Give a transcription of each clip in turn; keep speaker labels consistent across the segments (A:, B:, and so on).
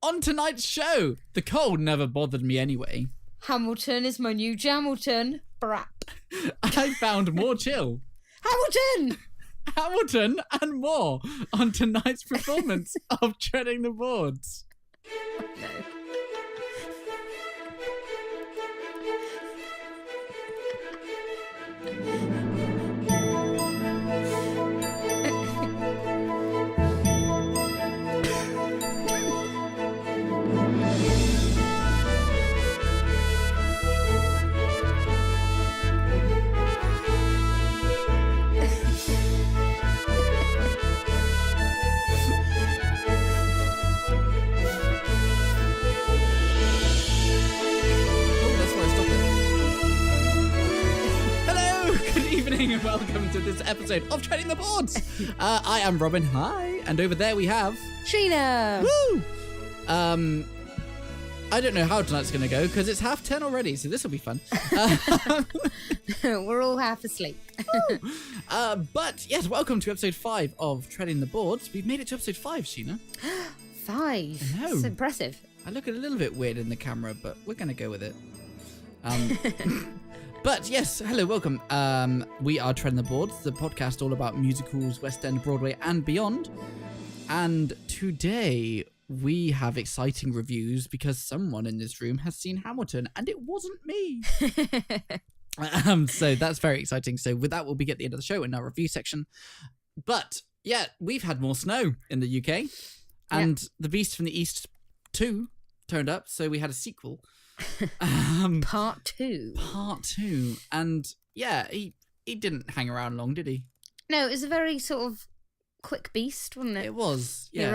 A: On tonight's show, the cold never bothered me anyway.
B: Hamilton is my new Jamilton. Brrrrp.
A: I found more chill.
B: Hamilton!
A: Hamilton and more on tonight's performance of Treading the Boards.
B: No.
A: And welcome to this episode of Treading the Boards. I am Robin. Hi. And over there we have
B: Sheena.
A: Woo! I don't know how tonight's going to go because it's 10:30 already, so this will be fun.
B: We're all half asleep.
A: But yes, welcome to episode 5 of Treading the Boards. We've made it to episode 5, Sheena.
B: 5.
A: I know.
B: That's impressive.
A: I look a little bit weird in the camera, but we're going to go with it. But yes, hello, welcome. We are Treading the Boards, the podcast all about musicals, West End, Broadway, and beyond. And today we have exciting reviews because someone in this room has seen Hamilton, and it wasn't me. So that's very exciting. So with that, we'll be at the end of the show in our review section. But yeah, we've had more snow in the UK, and The Beast from the East 2 turned up, so we had a sequel.
B: Part 2.
A: And yeah, he didn't hang around long, did he?
B: No, it was a very sort of quick beast, wasn't it?
A: It was, yeah.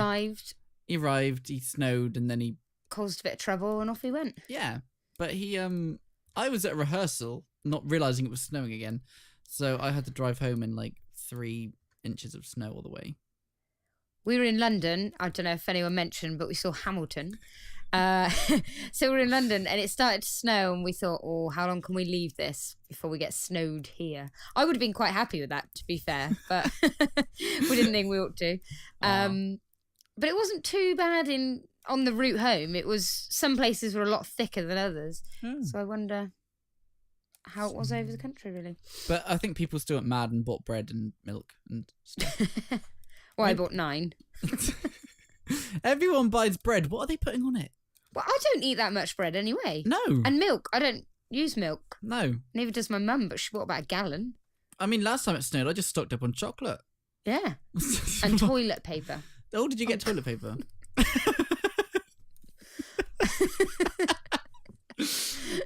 B: He
A: arrived, he snowed, and then he
B: caused a bit of trouble and off he went.
A: Yeah, but he I was at a rehearsal not realising it was snowing again, so I had to drive home in like 3 inches of snow all the way.
B: We were in London. I don't know if anyone mentioned, but we saw Hamilton. So we're in London and it started to snow and we thought, oh, how long can we leave this before we get snowed here? I would have been quite happy with that, to be fair, but we didn't think we ought to. But it wasn't too bad on the route home. It was, some places were a lot thicker than others. So I wonder how it was over the country, really. But
A: I think people still went mad and bought bread and milk and stuff.
B: Well, I bought 9.
A: Everyone buys bread. What are they putting on it?
B: Well, I don't eat that much bread anyway.
A: No.
B: And milk. I don't use milk.
A: No.
B: Neither does my mum, but she bought about a gallon.
A: I mean, last time it snowed, I just stocked up on chocolate.
B: Yeah. And toilet paper.
A: Oh, did you get toilet paper?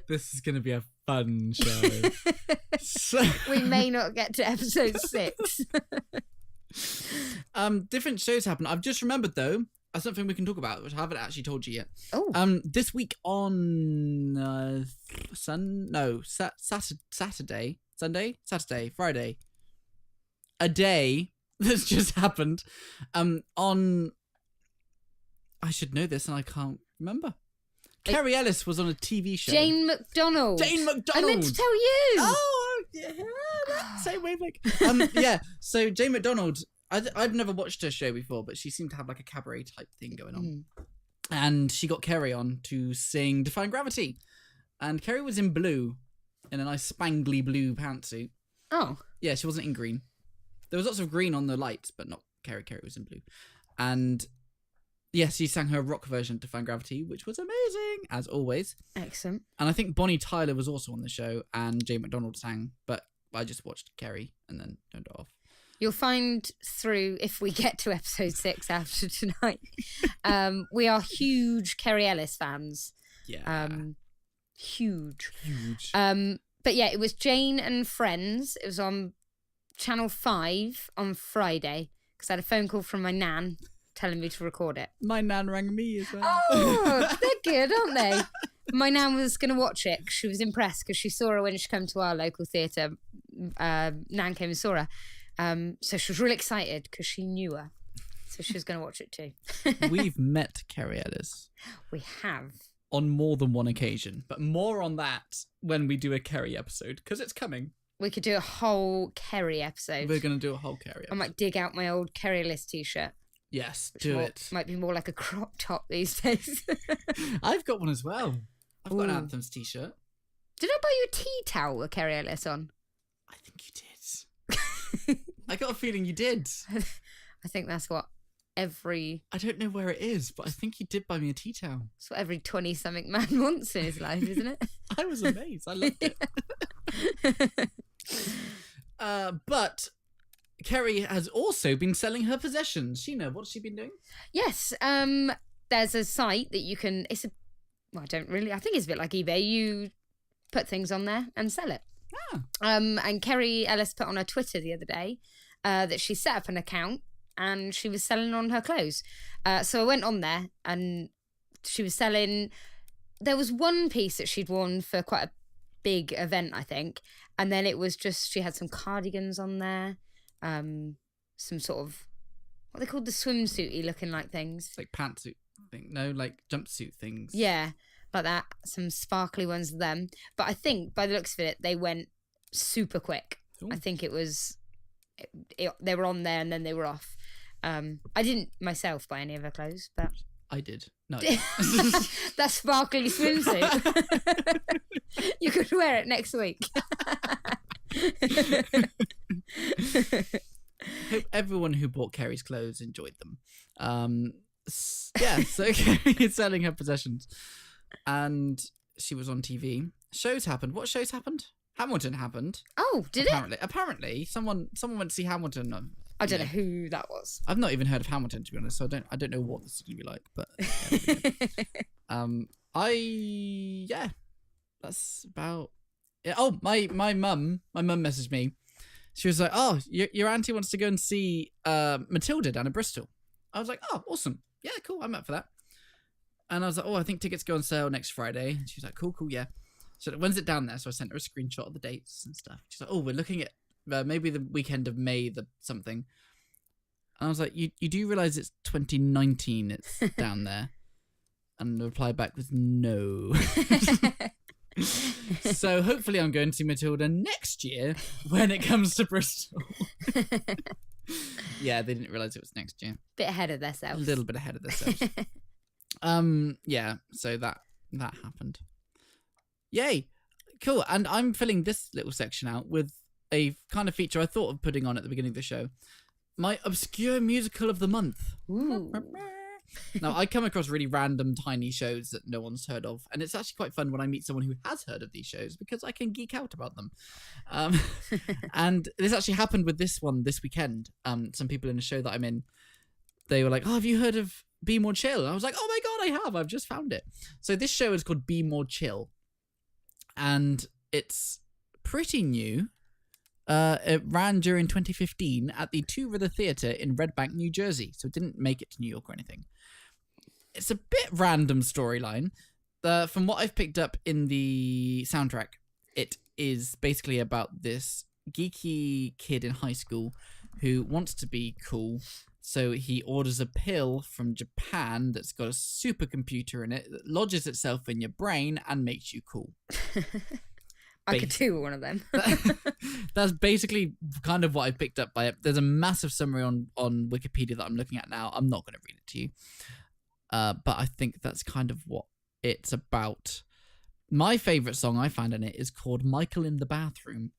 A: This is going to be a fun show.
B: We may not get to episode 6.
A: Different shows happen. I've just remembered, though, something we can talk about, which I haven't actually told you yet.
B: Oh.
A: This week on Saturday, Friday, a day that's just happened. I should know this and I can't remember. Kerry Ellis was on a TV show.
B: Jane McDonald. I meant to tell you.
A: Oh, yeah, same wavelength. Yeah, so Jane McDonald, I've never watched her show before, but she seemed to have like a cabaret type thing going on. And she got Kerry on to sing Defying Gravity. And Kerry was in blue, in a nice spangly blue pantsuit.
B: Oh.
A: Yeah, she wasn't in green. There was lots of green on the lights, but not Kerry. Kerry was in blue. And yes, she sang her rock version of Defying Gravity, which was amazing, as always.
B: Excellent.
A: And I think Bonnie Tyler was also on the show, and Jane McDonald sang, but I just watched Kerry and then turned it off.
B: You'll find through, if we get to episode 6 after tonight, we are huge Kerry Ellis fans.
A: Yeah.
B: Huge.
A: But
B: yeah, it was Jane and Friends. It was on Channel 5 on Friday, because I had a phone call from my nan telling me to record it.
A: My nan rang me as well.
B: Oh, they're good, aren't they? My nan was going to watch it because she was impressed because she saw her when she came to our local theatre. Nan came and saw her. So she was really excited because she knew her. So she was going to watch it too.
A: We've met Kerry Ellis.
B: We have.
A: On more than one occasion. But more on that when we do a Kerry episode, because it's coming.
B: We could do a whole Kerry episode.
A: We're going to do a whole Kerry episode.
B: I might dig out my old Kerry Ellis t-shirt.
A: Yes, do it.
B: Might be more like a crop top these days.
A: I've got one as well. I've got an
B: Ooh.
A: Anthems t-shirt.
B: Did I buy you a tea towel with Kerry Ellis on?
A: I think you did. I got a feeling you did.
B: I think that's what every...
A: I don't know where it is, but I think you did buy me a tea towel.
B: That's what every 20-something man wants in his life, isn't it?
A: I was amazed. I loved it. But Kerry has also been selling her possessions. Sheena, what's she been doing?
B: Yes. There's a site that you can... I think it's a bit like eBay. You put things on there and sell it.
A: Ah.
B: And Kerry Ellis put on her Twitter the other day that she set up an account and she was selling on her clothes. So I went on there and she was selling... There was one piece that she'd worn for quite a big event, I think. And then it was just... She had some cardigans on there. Some sort of... What are they called? The swimsuity looking like things.
A: Like pantsuit thing. No, like jumpsuit things.
B: Yeah, like that. Some sparkly ones of them. But I think by the looks of it, they went super quick.
A: Ooh.
B: I think it was... they were on there and then they were off. I didn't myself buy any of her clothes, but...
A: I did. No.
B: That sparkly swimsuit. You could wear it next week.
A: Hope everyone who bought Kerry's clothes enjoyed them. So Kerry is selling her possessions. And she was on TV. Shows happened. What shows happened? Hamilton happened.
B: Oh, did it?
A: Apparently, someone went to see Hamilton.
B: I don't know who that was.
A: I've not even heard of Hamilton, to be honest, so I don't know what this is gonna be like. But that's about it. Oh, my mum messaged me. She was like, "Oh, your auntie wants to go and see Matilda down in Bristol." I was like, "Oh, awesome. Yeah, cool. I'm up for that." And I was like, "Oh, I think tickets go on sale next Friday." And she was like, "Cool, yeah." So when's it down there? So I sent her a screenshot of the dates and stuff. She's like, "Oh, we're looking at maybe the weekend of May the something." And I was like, you do realise it's 2019 it's down there? And the reply back was no. So hopefully I'm going to see Matilda next year when it comes to Bristol. Yeah, they didn't realise it was next year.
B: Bit ahead of themselves.
A: A little bit ahead of themselves. Yeah, so that happened. Yay. Cool. And I'm filling this little section out with a kind of feature I thought of putting on at the beginning of the show. My obscure musical of the month.
B: Ooh.
A: Now, I come across really random, tiny shows that no one's heard of, and it's actually quite fun when I meet someone who has heard of these shows because I can geek out about them. And this actually happened with this one this weekend. Some people in a show that I'm in, they were like, "Oh, have you heard of Be More Chill?" And I was like, "Oh my god, I have! I've just found it." So this show is called Be More Chill, and it's pretty new. It ran during 2015 at the Two River Theatre in Red Bank, New Jersey. So it didn't make it to New York or anything. It's a bit random storyline. From what I've picked up in the soundtrack, it is basically about this geeky kid in high school who wants to be cool. So he orders a pill from Japan that's got a supercomputer in it that lodges itself in your brain and makes you cool.
B: I could do one of them.
A: That's basically kind of what I picked up by it. There's a massive summary on Wikipedia that I'm looking at now. I'm not going to read it to you. But I think that's kind of what it's about. My favourite song I found in it is called Michael in the Bathroom.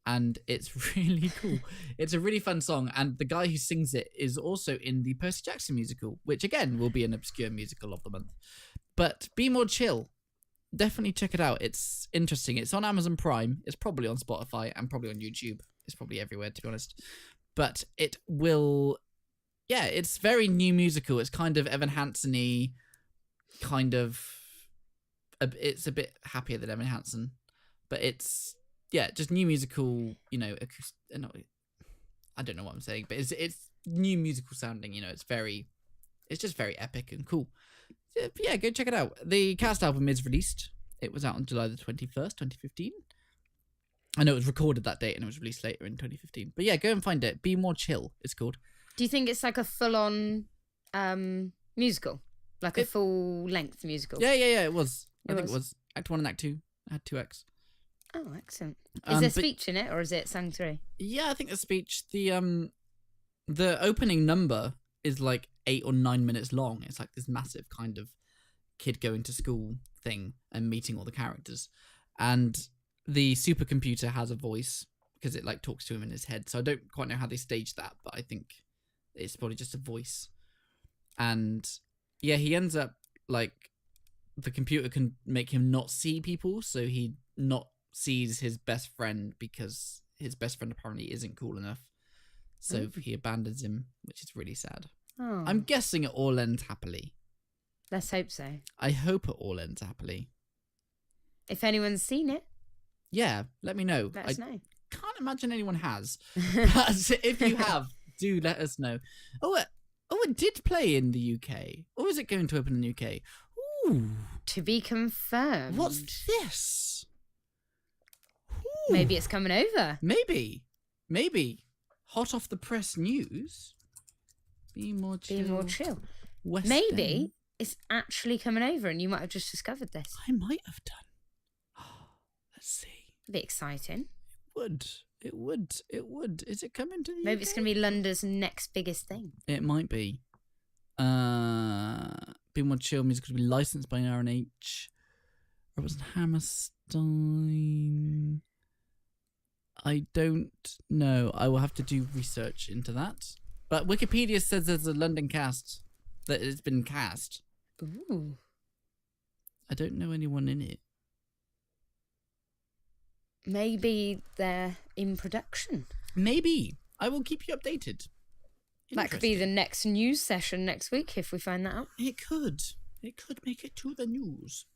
A: And it's really cool. It's a really fun song. And the guy who sings it is also in the Percy Jackson musical, which again will be an obscure musical of the month. But Be More Chill. Definitely check it out. It's interesting. It's on Amazon Prime. It's probably on Spotify and probably on YouTube. It's probably everywhere, to be honest. But it will... Yeah, it's very new musical. It's kind of Evan Hansen-y, kind of... It's a bit happier than Evan Hansen. But it's... Yeah, just new musical, you know... I don't know what I'm saying, but it's new musical sounding, you know. It's just very epic and cool. Yeah, go check it out. The cast album is released. It was out on July the 21st, 2015. I know it was recorded that date and it was released later in 2015. But yeah, go and find it. Be More Chill, it's called. Do
B: you think it's like a full-on musical? Like a full-length musical?
A: Yeah, it was. I think it was. Act 1 and Act 2. I had 2 acts.
B: Oh, excellent. Is there speech in it or is it sung through?
A: Yeah, I think the speech. The opening number is like 8 or 9 minutes long. It's like this massive kind of kid going to school thing and meeting all the characters. And the supercomputer has a voice because it like talks to him in his head. So I don't quite know how they staged that, but I think it's probably just a voice. And yeah, he ends up like the computer can make him not see people, so he not sees his best friend because his best friend apparently isn't cool enough. So he abandons him, which is really sad.
B: Oh.
A: I'm guessing it all ends happily.
B: Let's hope so.
A: I hope it all ends happily.
B: If anyone's seen it,
A: yeah, let me know.
B: Let us know.
A: Can't imagine anyone has. But if you have, do let us know. It did play in the UK. Or is it going to open in the UK? Ooh.
B: To be confirmed.
A: What's this? Ooh.
B: Maybe it's coming over.
A: Maybe. Hot off the press news. Be more chill. West
B: Maybe
A: End.
B: it's actually coming over and you might have just discovered this.
A: I might have done. Let's see.
B: It'd be exciting.
A: It would. Is it coming to the
B: Maybe
A: UK?
B: it's going to be London's next biggest thing.
A: It might be. Be more chill music could be licensed by R&H. Or was it Hammerstein? I don't know. I will have to do research into that. But Wikipedia says there's a London cast that has been cast.
B: Ooh.
A: I don't know anyone in it.
B: Maybe they're in production.
A: Maybe. I will keep you updated.
B: That could be the next news session next week if we find that out.
A: It could. It could make it to the news.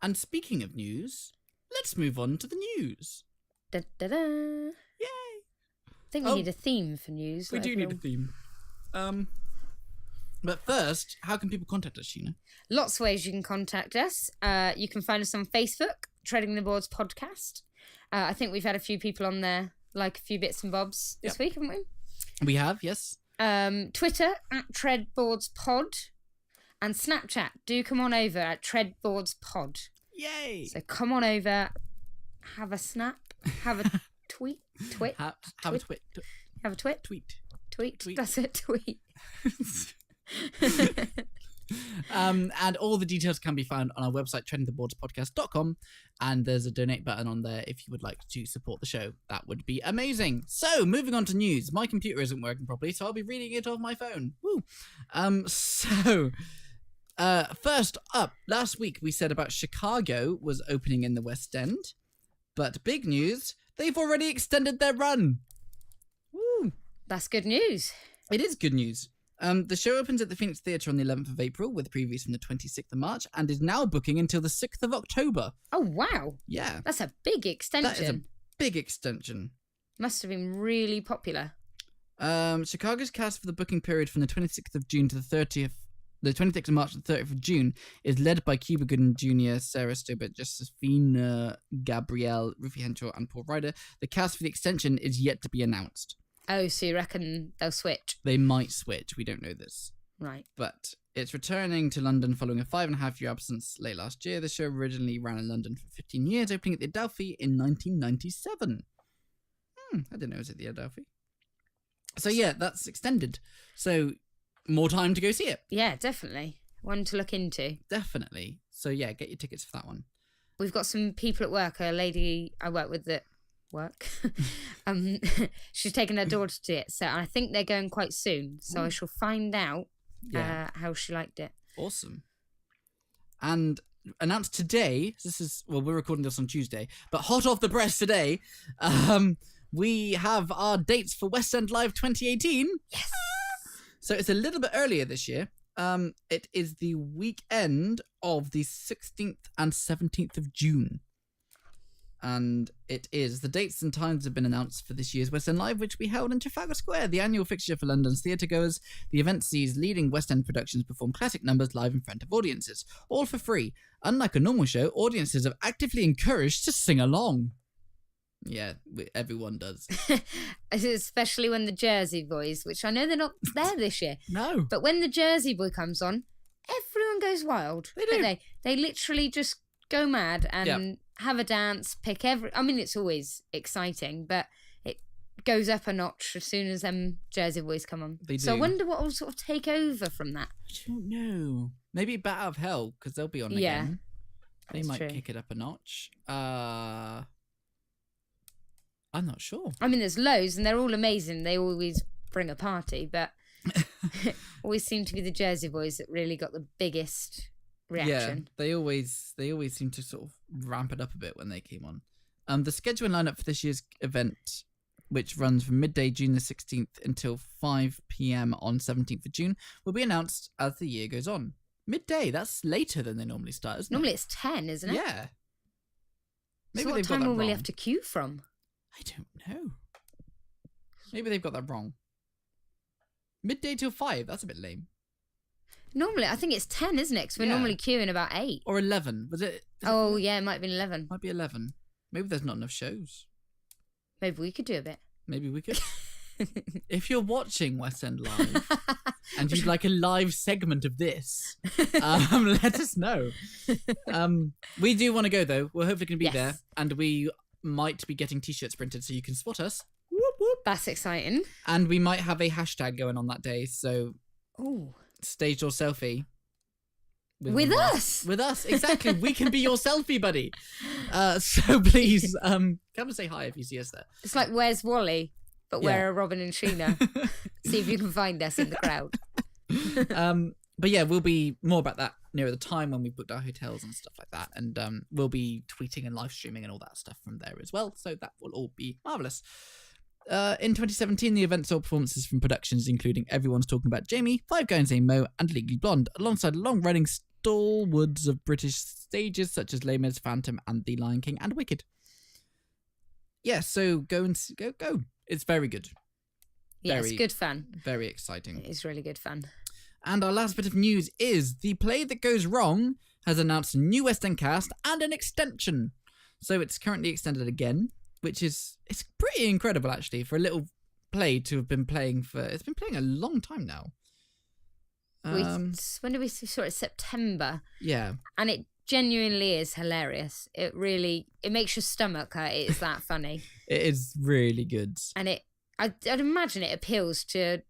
A: And speaking of news, let's move on to the news.
B: Da da da.
A: Yay!
B: I think we need a theme for news.
A: We do need a theme. But first, how can people contact us, Sheena?
B: Lots of ways you can contact us. You can find us on Facebook, Treading the Boards Podcast. I think we've had a few people on there, like a few bits and bobs this week, haven't we?
A: We have, yes.
B: Twitter @TreadboardsPod, and Snapchat. Do come on over at TreadboardsPod.
A: Yay!
B: So come on over, have a snap, have a tweet.
A: Have a tweet.
B: Have a twit. Tweet. That's it. Tweet.
A: And all the details can be found on our website, treadingtheboardspodcast.com, and there's a donate button on there if you would like to support the show. That would be amazing. So, moving on to news. My computer isn't working properly, so I'll be reading it off my phone. Woo! First up, last week we said about Chicago was opening in the West End, but big news, they've already extended their run. Woo!
B: That's good news.
A: It is good news. The show opens at the Phoenix Theatre on the 11th of April with previews from the 26th of March and is now booking until the 6th of October.
B: Oh, wow.
A: Yeah.
B: That's a big extension.
A: That is a big extension.
B: Must have been really popular.
A: Chicago's cast for the booking period from the 26th of June to the 26th of March to the 30th of June is led by Cuba Gooding Jr., Sarah Stobart, Josephina Gabrielle, Rufy Henshaw, and Paul Ryder. The cast for the extension is yet to be announced.
B: Oh, so you reckon they'll switch?
A: They might switch. We don't know this.
B: Right.
A: But it's returning to London following a 5.5-year absence late last year. The show originally ran in London for 15 years, opening at the Adelphi in 1997. I didn't know it was at the Adelphi. So yeah, that's extended. So more time to go see it.
B: Yeah, definitely. One to look into.
A: Definitely. So yeah, get your tickets for that one.
B: We've got some people at work, a lady I work with at work. She's taken her daughter to it, so I think they're going quite soon. So I shall find out how she liked it.
A: Awesome. And announced today, we're recording this on Tuesday, but hot off the press today, we have our dates for West End Live 2018.
B: Yes.
A: So it's a little bit earlier this year. It is the weekend of the 16th and 17th of June. And the dates and times have been announced for this year's West End Live, which we held in Trafalgar Square, the annual fixture for London's theatregoers. The event sees leading West End productions perform classic numbers live in front of audiences, all for free. Unlike a normal show, audiences are actively encouraged to sing along. Yeah, everyone does.
B: Especially when the Jersey Boys, which I know they're not there this year.
A: No.
B: But when the Jersey Boy comes on, everyone goes wild.
A: They do.
B: Don't they literally just go mad and have a dance, I mean, it's always exciting, but it goes up a notch as soon as Jersey Boys come on.
A: They do.
B: So I wonder what will sort of take over from that.
A: I don't know. Maybe Bat Out of Hell, because they'll be on again. They
B: That's
A: might
B: true.
A: kick it up a notch. I'm not sure.
B: I mean, there's loads, and they're all amazing. They always bring a party, but always seem to be the Jersey Boys that really got the biggest reaction.
A: Yeah, they always seem to sort of ramp it up a bit when they came on. The schedule and lineup for this year's event, which runs from midday June the 16th until 5 p.m. on 17th of June, will be announced as the year goes on. Midday, that's later than they normally start, isn't
B: Normally
A: it?
B: it's 10, isn't it?
A: Yeah. Maybe
B: so what
A: they've got
B: time
A: that
B: will we
A: wrong.
B: have to queue from?
A: I don't know. Maybe they've got that wrong. Midday till 5, that's a bit lame.
B: Normally, I think it's 10, isn't it? Because we're
A: Yeah.
B: normally queuing about 8.
A: Or 11. Was it?
B: Oh, yeah, it might be 11.
A: Might be 11. Maybe there's not enough shows.
B: Maybe we could do a bit.
A: Maybe we could. If you're watching West End Live and you'd like a live segment of this, let us know. We do want to go, though. We're hopefully going to be there. And we might be getting T-shirts printed so you can spot us. Whoop, whoop.
B: That's exciting.
A: And we might have a hashtag going on that day. So stage your selfie.
B: With us?
A: With us, exactly. We can be your selfie buddy. So please come and say hi if you see us there.
B: It's like Where's Wally, but we're a Robin and Sheena. See if you can find us in the crowd.
A: But yeah, we'll be more about that nearer the time when we booked our hotels and stuff like that. And we'll be tweeting and live streaming and all that stuff from there as well. So that will all be marvellous. In 2017, the event saw performances from productions including Everyone's Talking About Jamie, Five Guys Named Mo, and Legally Blonde, alongside long-running stalwarts of British stages such as Les Mis, Phantom, and The Lion King, and Wicked. Yeah, so go. It's very good.
B: Yeah, it's good fun.
A: Very exciting.
B: It is really good fun.
A: And our last bit of news is The Play That Goes Wrong has announced a new West End cast and an extension. So it's currently extended again, which is it's pretty incredible actually for a little play to have been playing for. It's been playing a long time now.
B: When did we saw it? September.
A: Yeah.
B: And it genuinely is hilarious. It makes your stomach hurt. It is that funny.
A: It is really good.
B: And I'd imagine it appeals to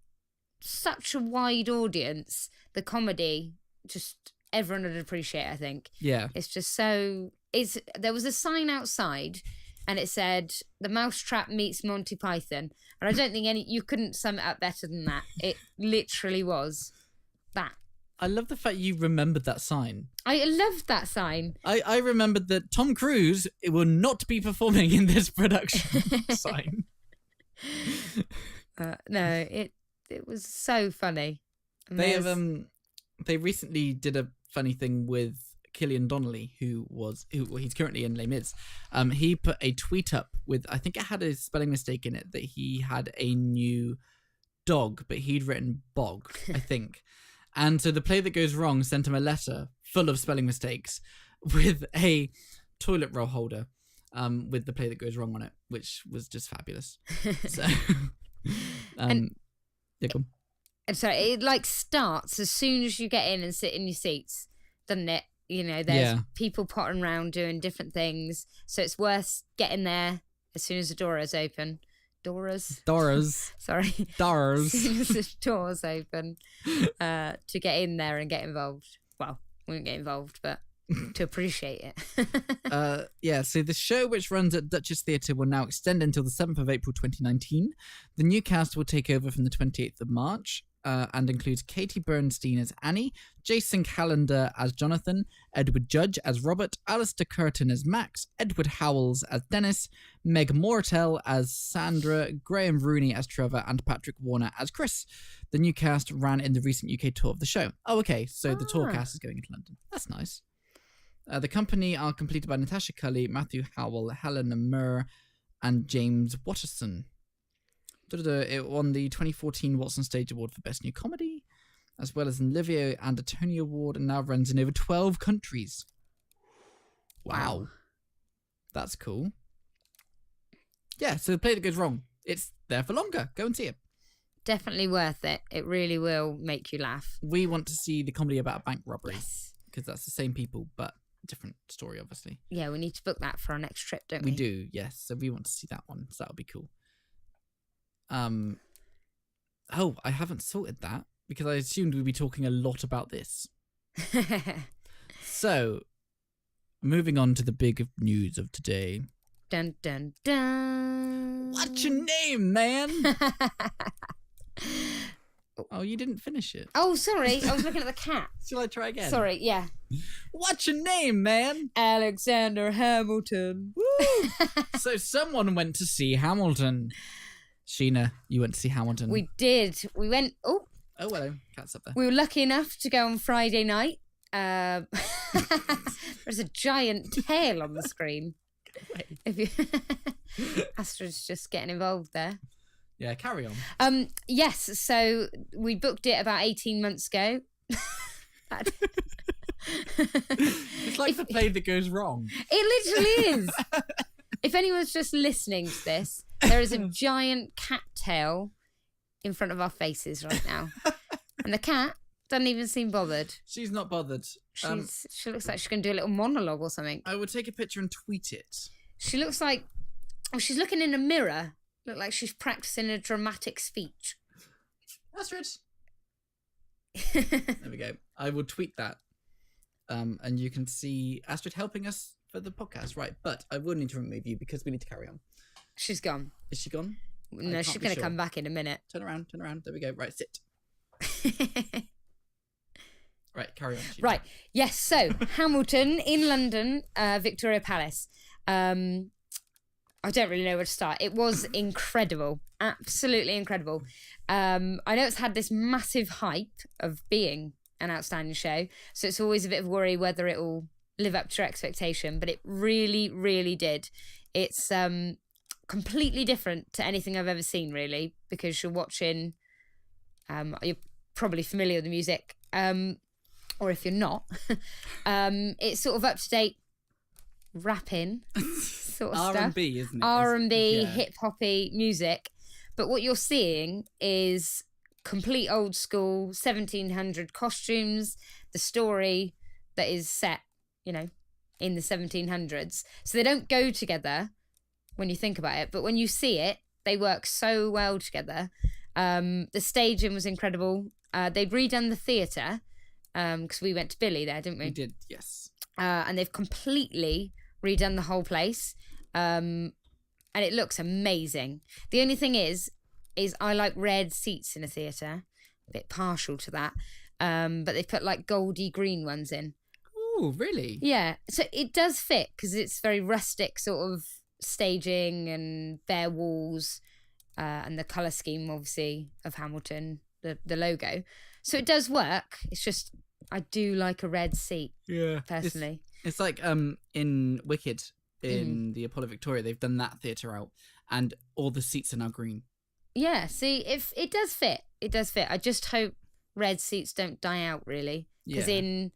B: such a wide audience. The comedy, just everyone would appreciate, I think.
A: Yeah.
B: It's just so... There was a sign outside and it said, "The Mousetrap meets Monty Python." And I don't think you couldn't sum it up better than that. It literally was that.
A: I love the fact you remembered that sign.
B: I loved that sign.
A: I remembered that Tom Cruise will not be performing in this production sign.
B: No, it was so funny. And
A: they recently did a funny thing with Cillian Donnelly, who he's currently in Les Mis. He put a tweet up with, I think it had a spelling mistake in it, that he had a new dog, but he'd written Bog, I think. And so The Play That Goes Wrong sent him a letter full of spelling mistakes with a toilet roll holder with The Play That Goes Wrong on it, which was just fabulous. So,
B: and
A: yeah, go on.
B: I'm sorry, it starts as soon as you get in and sit in your seats, doesn't it? You know, there's people pottering around doing different things, so it's worth getting there as soon as the doors open. Doors. Sorry.
A: Doors.
B: As soon as the doors open, to get in there and get involved. Well, we won't get involved, but to appreciate it.
A: Yeah, so the show, which runs at Duchess Theatre, will now extend until the 7th of April 2019. The new cast will take over from the 28th of March. And includes Katie Bernstein as Annie, Jason Callender as Jonathan, Edward Judge as Robert, Alistair Curtin as Max, Edward Howells as Dennis, Meg Mortel as Sandra, Graham Rooney as Trevor, and Patrick Warner as Chris. The new cast ran in the recent UK tour of the show. Oh, okay, so the tour cast is going into London. That's nice. The company are completed by Natasha Cully, Matthew Howell, Helena Murr, and James Watterson. It won the 2014 Watson Stage Award for Best New Comedy, as well as an Olivier and a Tony Award, and now runs in over 12 countries. Wow. That's cool. Yeah, so The Play That Goes Wrong. It's there for longer. Go and see it.
B: Definitely worth it. It really will make you laugh.
A: We want to see the comedy about a bank robbery.
B: Yes.
A: Because that's the same people, but different story, obviously.
B: Yeah, we need to book that for our next trip, don't we?
A: We do, yes. So we want to see that one. So that'll be cool. Oh, I haven't sorted that because I assumed we'd be talking a lot about this. So, moving on to the big news of today.
B: Dun dun dun.
A: What's your name, man? Oh, you didn't finish it.
B: Oh, sorry. I was looking at the cat.
A: Shall I try again?
B: Sorry, yeah.
A: What's your name, man?
B: Alexander Hamilton.
A: Woo! So someone went to see Hamilton. Sheena, you went to see Hamilton.
B: We did. We went... Oh,
A: hello. Cat's up there.
B: we were lucky enough to go on Friday night. There's a giant tail on the screen. If you Astrid's just getting involved there.
A: Yeah, carry on.
B: Yes, so we booked it about 18 months ago.
A: It's like the play that goes wrong.
B: It literally is. If anyone's just listening to this, there is a giant cat tail in front of our faces right now. And the cat doesn't even seem bothered.
A: She's not bothered.
B: She looks like she's going to do a little monologue or something.
A: I would take a picture and tweet it.
B: She looks like... Oh, she's looking in a mirror. Look like she's practicing a dramatic speech.
A: Astrid. There we go. I will tweet that. And you can see Astrid helping us for the podcast. Right, but I will need to remove you because we need to carry on.
B: She's gone.
A: Is she gone?
B: No, she's going to come back in a minute.
A: Turn around. There we go. Right, sit. Right, carry on.
B: Right, yes, so Hamilton in London, Victoria Palace. I don't really know where to start. It was incredible, absolutely incredible. I know it's had this massive hype of being an outstanding show, so it's always a bit of worry whether it will live up to your expectation, but it really, really did. It's completely different to anything I've ever seen, really, because you're watching, you're probably familiar with the music, or if you're not, it's sort of up-to-date rapping sort of stuff.
A: R&B, isn't it?
B: R&B,
A: yeah.
B: hip-hoppy music. But what you're seeing is complete old school 1700 costumes, the story that is set, in the 1700s. So they don't go together when you think about it, but when you see it, they work so well together. The staging was incredible. They've redone the theatre, because we went to Billy there, didn't we?
A: We did, yes.
B: And they've completely redone the whole place. And it looks amazing. The only thing is I like red seats in a theatre. A bit partial to that. But they've put like goldy green ones in.
A: Oh, really?
B: Yeah. So it does fit because it's very rustic sort of staging and bare walls, and the colour scheme, obviously, of Hamilton, the logo. So it does work. It's just, I do like a red seat. Yeah. Personally.
A: It's like in Wicked, in the Apollo Victoria, they've done that theatre out, and all the seats are now green. Yeah,
B: see, if it does fit. It does fit. I just hope red seats don't die out, really. Because in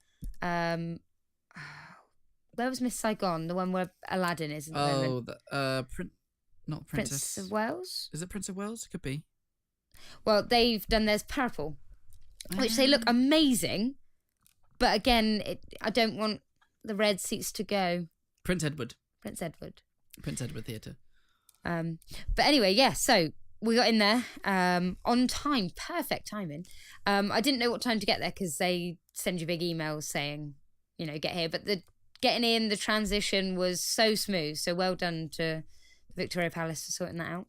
B: where was Miss Saigon? The one where Aladdin is.
A: Oh, not Princess.
B: Prince of Wales.
A: Is it Prince of Wales? It could be.
B: Well, they've done theirs purple, which they look amazing, but again, I don't want the red seats to go.
A: Prince Edward Theatre.
B: But anyway, yeah. So we got in there on time, perfect timing. I didn't know what time to get there because they send you big emails saying, get here. But the getting in, the transition was so smooth. So well done to Victoria Palace for sorting that out.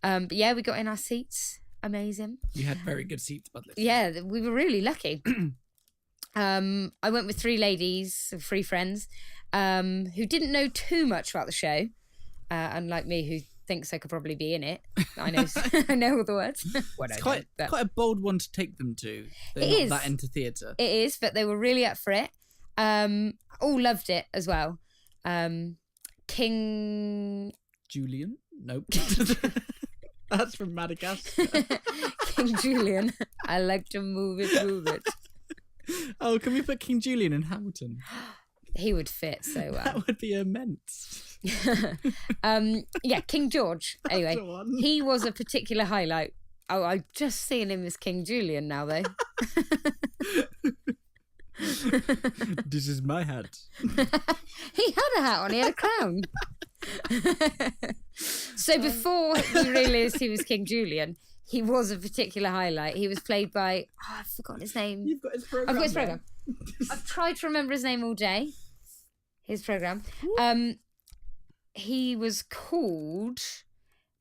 B: But yeah, we got in our seats. Amazing.
A: You had very good seats, Budley.
B: Yeah, we were really lucky. I went with 3 ladies, 3 friends, who didn't know too much about the show, unlike me, who thinks I could probably be in it. I know, I know all the words.
A: It's quite a bold one to take them to. They're not that into theatre.
B: It is, but they were really up for it. All loved it as well. King
A: Julian? Nope. That's from Madagascar.
B: King Julian. I like to move it.
A: Oh, can we put King Julian in Hamilton?
B: He would fit so well.
A: That would be immense.
B: Yeah, King George. Anyway, he was a particular highlight. Oh, I'm just seeing him as King Julian now, though.
A: This is my hat.
B: He had a hat on. He had a crown. So before we realised he was King Julian, he was a particular highlight. He was played by... Oh, I've forgotten his name.
A: You've got his programme.
B: I've got his programme. I've tried to remember his name all day. His programme. He was called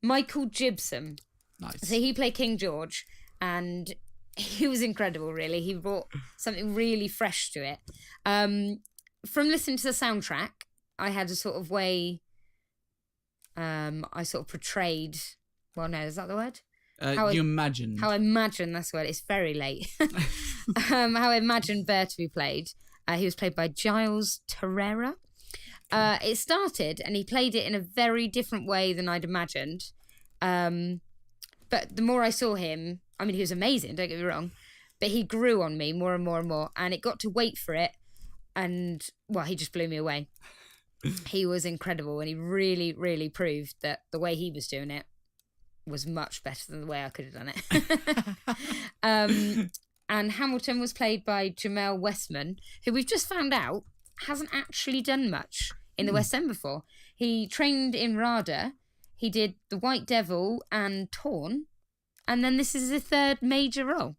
B: Michael Gibson.
A: Nice.
B: So he played King George, and he was incredible, really. He brought something really fresh to it. From listening to the soundtrack, I had a sort of way... I sort of portrayed... Well, no, is that the word?
A: You imagined.
B: How I imagined, that's the word. It's very late. How I imagined Bear to be played. He was played by Giles Terrera. It started, and he played it in a very different way than I'd imagined. But the more I saw him, I mean, he was amazing, don't get me wrong, but he grew on me more and more and more, and it got to wait for it, and, well, he just blew me away. He was incredible, and he really, really proved that the way he was doing it was much better than the way I could have done it. And Hamilton was played by Jamel Westman, who we've just found out hasn't actually done much in the West End before. He trained in RADA, he did The White Devil and Torn, and then this is his third major role.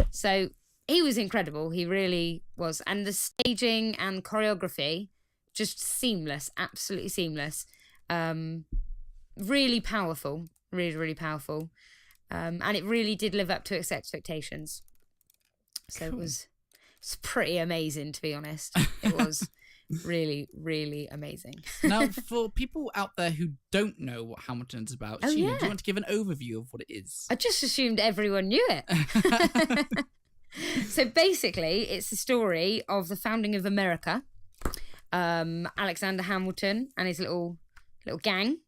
B: So he was incredible, he really was. And the staging and choreography, just seamless, absolutely seamless. Really powerful, really, really powerful. And it really did live up to its expectations. So
A: Cool.
B: It's pretty amazing, to be honest. It was really, really amazing.
A: Now, for people out there who don't know what Hamilton's about, Sheena, do you want to give an overview of what it is?
B: I just assumed everyone knew it. So basically, it's the story of the founding of America. Alexander Hamilton and his little gang.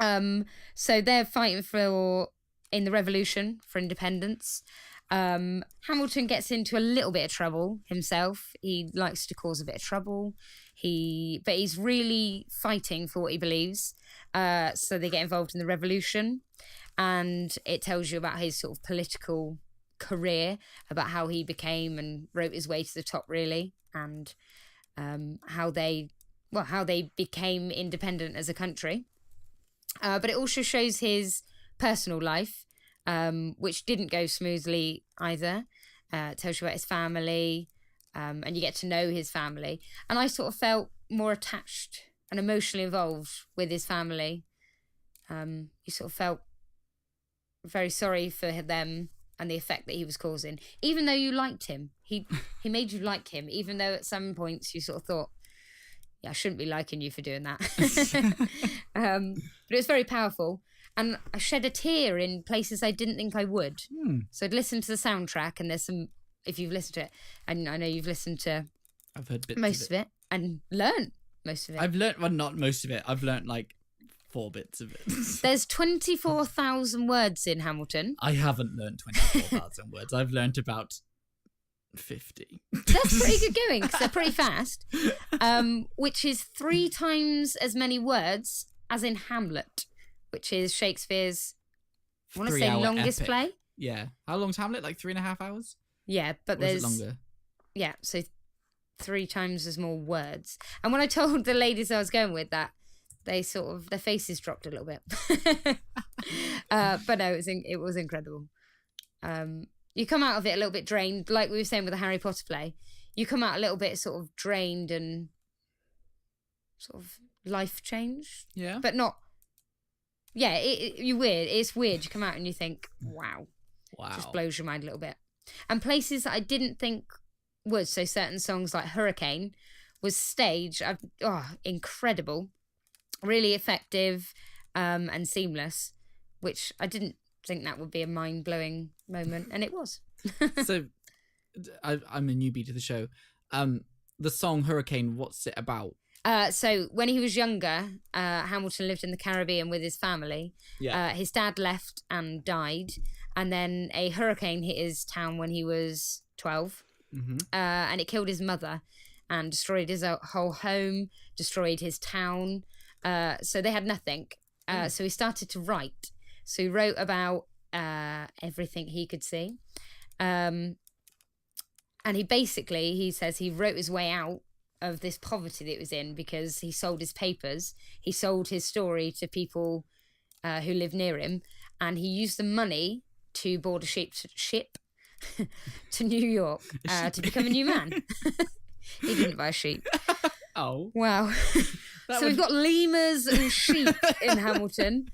B: So they're fighting in the revolution for independence. Hamilton gets into a little bit of trouble himself. He likes to cause a bit of trouble. But he's really fighting for what he believes. So they get involved in the revolution, and it tells you about his sort of political career, about how he became and wrote his way to the top, really, and how they became independent as a country. But it also shows his personal life, which didn't go smoothly either. It tells you about his family, and you get to know his family. And I sort of felt more attached and emotionally involved with his family. You sort of felt very sorry for them and the effect that he was causing. Even though you liked him, he made you like him, even though at some points you sort of thought, yeah, I shouldn't be liking you for doing that. But it was very powerful. And I shed a tear in places I didn't think I would. So I'd listened to the soundtrack, and there's some, if you've listened to it, and I know you've listened to
A: I've heard bits
B: most of it and learned most of it.
A: I've learnt, well, not most of it. I've learnt like 4 bits of it.
B: There's 24,000 words in Hamilton.
A: I haven't learnt 24,000 words. I've learnt about 50.
B: That's pretty good going, because they're pretty fast. Which is 3 times as many words as in Hamlet, which is Shakespeare's, I want to say,
A: 3-hour
B: longest
A: epic.
B: play.
A: Yeah. How long's Hamlet? Like 3.5 hours?
B: Yeah, but
A: Or is
B: there's
A: it longer?
B: Yeah, so 3 times as more words. And when I told the ladies I was going with that, they sort of, their faces dropped a little bit. But no, it was incredible. You come out of it a little bit drained, like we were saying with the Harry Potter play. You come out a little bit sort of drained and sort of life changed.
A: Yeah.
B: But not. Yeah, you're weird. It's weird. You come out and you think, wow.
A: Wow.
B: Just blows your mind a little bit. And places that I didn't think would. So certain songs like Hurricane was staged. Incredible. Really effective and seamless, which I didn't think that would be a mind-blowing moment, and it was.
A: So I'm a newbie to the show. The song Hurricane, what's it about?
B: So when he was younger, Hamilton lived in the Caribbean with his family.
A: Yeah.
B: His dad left and died, and then a hurricane hit his town when he was 12, and it killed his mother and destroyed his whole home, destroyed his town. So they had nothing. So he started to write. So he wrote about everything he could see. And he says he wrote his way out of this poverty that he was in because he sold his papers. He sold his story to people who live near him, and he used the money to board a ship to New York to become a new man. He didn't buy a sheep.
A: Oh.
B: Wow. So we've got lemurs and sheep in Hamilton.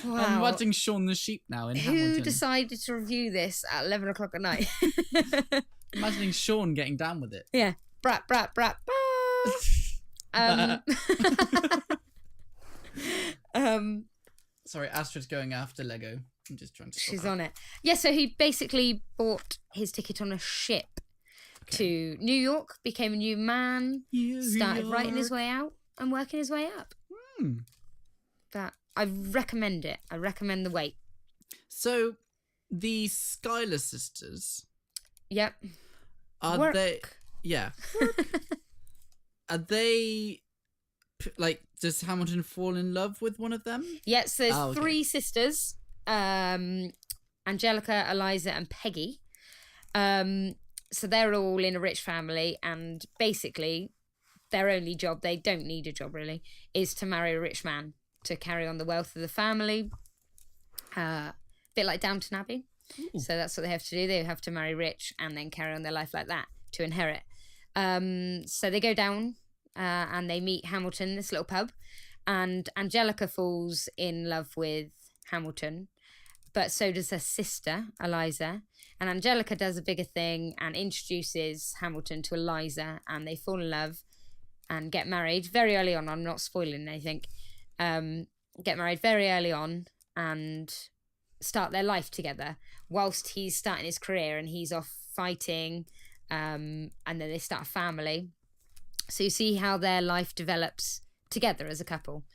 B: Wow.
A: I'm watching Shaun the Sheep now in Hamilton.
B: Who decided to review this at 11 o'clock at night?
A: Imagining Shaun getting down with it.
B: Yeah. Brap, brap, brap,
A: Sorry, Astrid's going after Lego. I'm just trying to.
B: She's on it. Yeah, so he basically bought his ticket on a ship to New York, became a new man, started writing his way out and working his way up. That I recommend it. I recommend the wait.
A: So, the Schuyler sisters.
B: Yep.
A: Are they? Yeah. Are they? Like, does Hamilton fall in love with one of them?
B: Yes, there's three sisters. Angelica, Eliza, and Peggy. So they're all in a rich family, and basically their only job, they don't need a job really, is to marry a rich man to carry on the wealth of the family. A bit like Downton Abbey. Ooh. So that's what they have to do. They have to marry rich and then carry on their life like that to inherit. So they go down and they meet Hamilton, this little pub, and Angelica falls in love with Hamilton, but so does her sister, Eliza. And Angelica does a bigger thing and introduces Hamilton to Eliza, and they fall in love and get married very early on. I'm not spoiling anything. Get married very early on and start their life together whilst he's starting his career and he's off fighting, and then they start a family. So you see how their life develops together as a couple,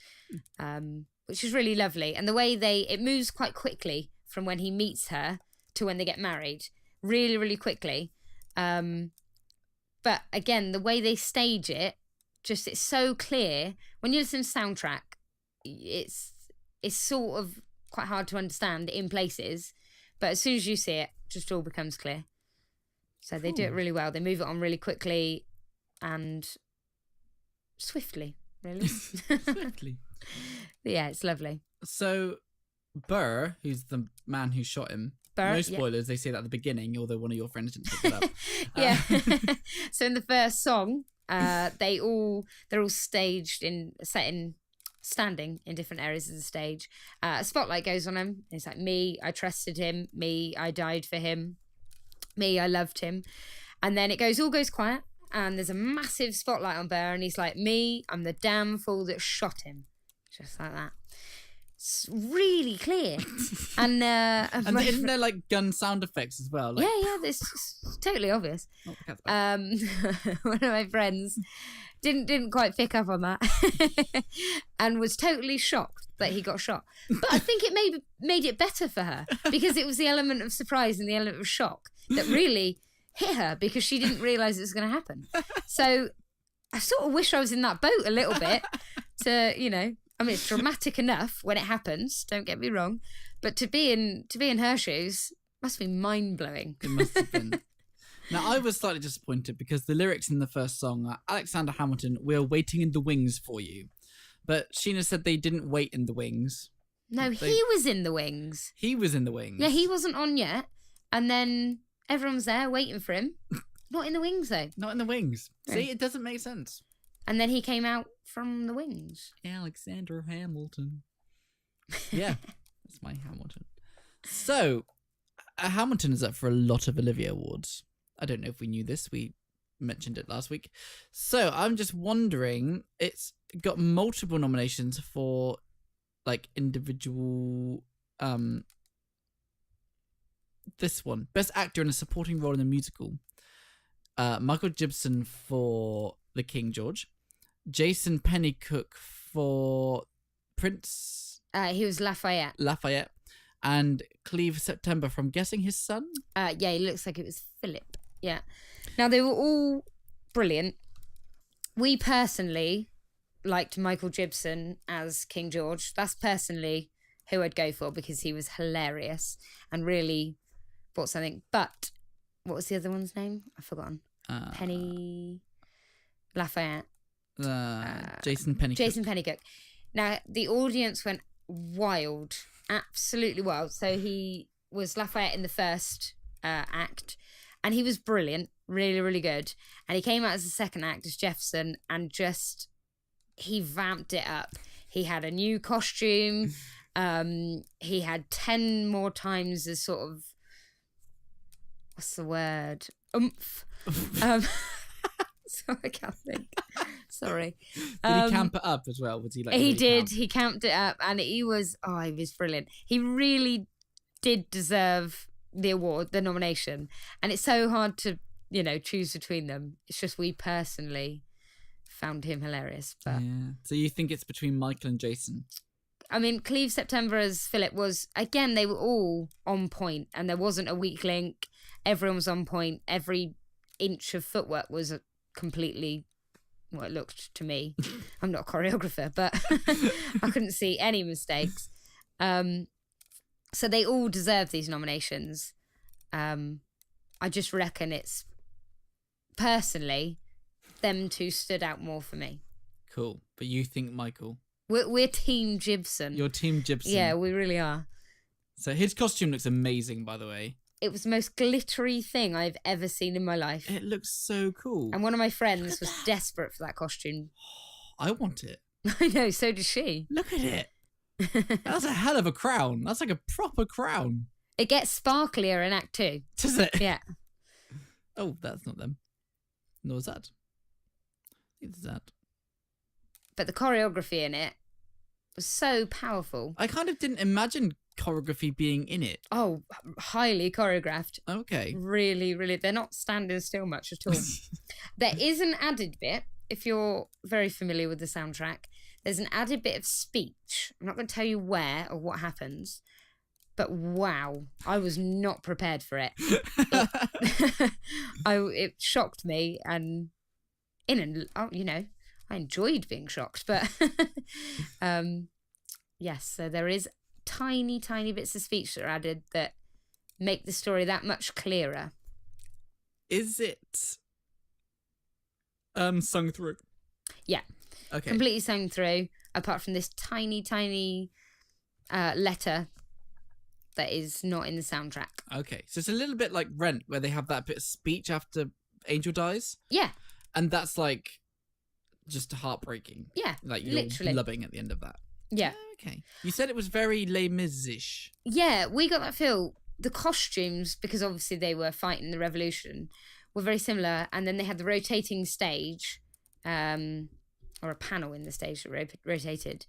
B: which is really lovely. And the way it moves quite quickly from when he meets her to when they get married, really, really quickly. But again, the way they stage it, it's so clear. When you listen to the soundtrack, it's sort of quite hard to understand in places, but as soon as you see it, just all becomes clear. So they do it really well. They move it on really quickly and swiftly, really.
A: Swiftly.
B: Yeah, it's lovely.
A: So Burr, who's the man who shot him, no spoilers, they say that at the beginning, although one of your friends didn't pick it up.
B: Yeah. So in the first song, they're all staged standing in different areas of the stage. A spotlight goes on him. It's like, me, I trusted him. Me, I died for him. Me, I loved him. And then all goes quiet, and there's a massive spotlight on Burr, and he's like, me, I'm the damn fool that shot him. Just like that. It's really clear. And
A: isn't there like gun sound effects as well? Like...
B: Yeah, it's totally obvious. One of my friends didn't quite pick up on that and was totally shocked that he got shot. But I think it made it better for her, because it was the element of surprise and the element of shock that really hit her, because she didn't realise it was going to happen. So I sort of wish I was in that boat a little bit to, I mean, it's dramatic enough when it happens, don't get me wrong, but to be in her shoes must be mind-blowing.
A: It must have been. Now, I was slightly disappointed because the lyrics in the first song are, Alexander Hamilton, we're waiting in the wings for you. But Sheena said they didn't wait in the wings.
B: No, he was in the wings.
A: He was in the wings.
B: Yeah, he wasn't on yet. And then everyone's there waiting for him. Not in the wings, though.
A: Not in the wings. No. See, it doesn't make sense.
B: And then he came out from the wings.
A: Alexander Hamilton. Yeah, that's my Hamilton. So, Hamilton is up for a lot of Olivia Awards. I don't know if we knew this. We mentioned it last week. So, I'm just wondering, it's got multiple nominations for, like, individual... this one. Best Actor in a Supporting Role in a Musical. Michael Gibson for The King George. Jason Pennycook for Prince.
B: He was Lafayette.
A: And Cleve September from Guessing His Son.
B: Yeah, he looks like it was Philip. Yeah. Now, they were all brilliant. We personally liked Michael Gibson as King George. That's personally who I'd go for, because he was hilarious and really brought something. But what was the other one's name? I've forgotten. Lafayette.
A: Jason Pennycook.
B: Jason Pennycook. Now, the audience went wild, absolutely wild. So he was Lafayette in the first act, and he was brilliant, really, really good. And he came out as the second act as Jefferson, and just, he vamped it up. He had a new costume. He had 10 more times as sort of, what's the word? Oomph. So I can't think. Sorry.
A: Did he camp it up as well? Was he like?
B: He
A: really
B: did.
A: camp?
B: He camped it up, and he was brilliant. He really did deserve the award, the nomination, and it's so hard to choose between them. It's just we personally found him hilarious. But
A: yeah. So you think it's between Michael and Jason?
B: I mean, Cleve September as Philip was, again, they were all on point, and there wasn't a weak link. Everyone was on point. Every inch of footwork was completely, well, it looked to me. I'm not a choreographer, but I couldn't see any mistakes. So they all deserve these nominations. I just reckon it's, personally, them two stood out more for me.
A: Cool. But you think Michael?
B: We're Team Gibson.
A: You're Team Gibson.
B: Yeah, we really are.
A: So his costume looks amazing, by the way.
B: It was the most glittery thing I've ever seen in my life.
A: It looks so cool.
B: And one of my friends was desperate for that costume.
A: I want it.
B: I know, so does she.
A: Look at it. That's a hell of a crown. That's like a proper crown.
B: It gets sparklier in Act 2.
A: Does it?
B: Yeah.
A: Oh, that's not them. Nor is that. I think it's that.
B: But the choreography in it was so powerful.
A: I kind of didn't imagine choreography being in it.
B: Oh, highly choreographed.
A: Okay.
B: Really, really. They're not standing still much at all. There is an added bit, if you're very familiar with the soundtrack, there's an added bit of speech. I'm not going to tell you where or what happens, but wow, I was not prepared for it. It shocked me, and I enjoyed being shocked, but yes, so there is tiny, tiny bits of speech that are added that make the story that much clearer.
A: Is it sung through?
B: Yeah.
A: Okay.
B: Completely sung through, apart from this tiny, tiny letter that is not in the soundtrack.
A: Okay. So it's a little bit like Rent, where they have that bit of speech after Angel dies.
B: Yeah.
A: And that's like just heartbreaking.
B: Yeah.
A: Like you're
B: literally
A: blubbing at the end of that.
B: Yeah.
A: Okay. You said it was very Les Mis-ish.
B: Yeah, we got that feel. The costumes, because obviously they were fighting the revolution, were very similar. And then they had the rotating stage, or a panel in the stage that rotated.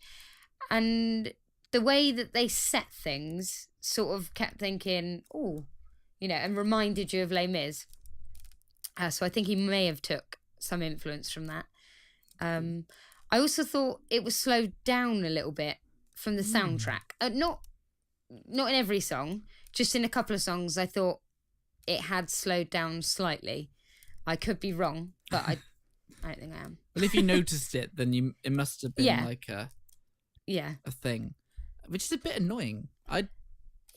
B: And the way that they set things sort of kept thinking, and reminded you of Les Mis. So I think he may have took some influence from that. I also thought it was slowed down a little bit from the soundtrack. Not in every song, just in a couple of songs. I thought it had slowed down slightly. I could be wrong, but I don't think I am.
A: Well, if you noticed it, then it must have been like a thing, which is a bit annoying. It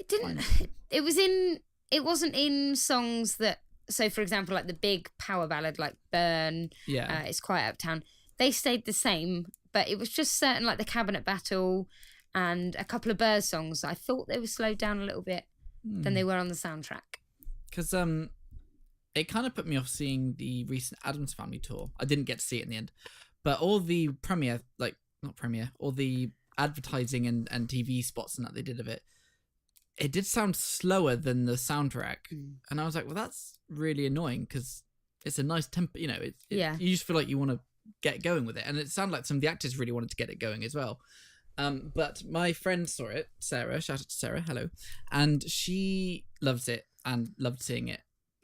B: didn't. It wasn't in songs that. So, for example, like the big power ballad, like Burn, It's Quiet Uptown, they stayed the same, but it was just certain, like the Cabinet Battle and a couple of Burr songs, I thought they were slowed down a little bit than they were on the soundtrack. Because
A: it kind of put me off seeing the recent Addams Family tour. I didn't get to see it in the end, but all the all the advertising and TV spots and that they did of it, it did sound slower than the soundtrack. And I was like, well, that's really annoying because it's a nice tempo, you just feel like you want to get going with it. And it sounded like some of the actors really wanted to get it going as well. But my friend saw it, Sarah, shout out to Sarah, hello. And she loves it and loved seeing it.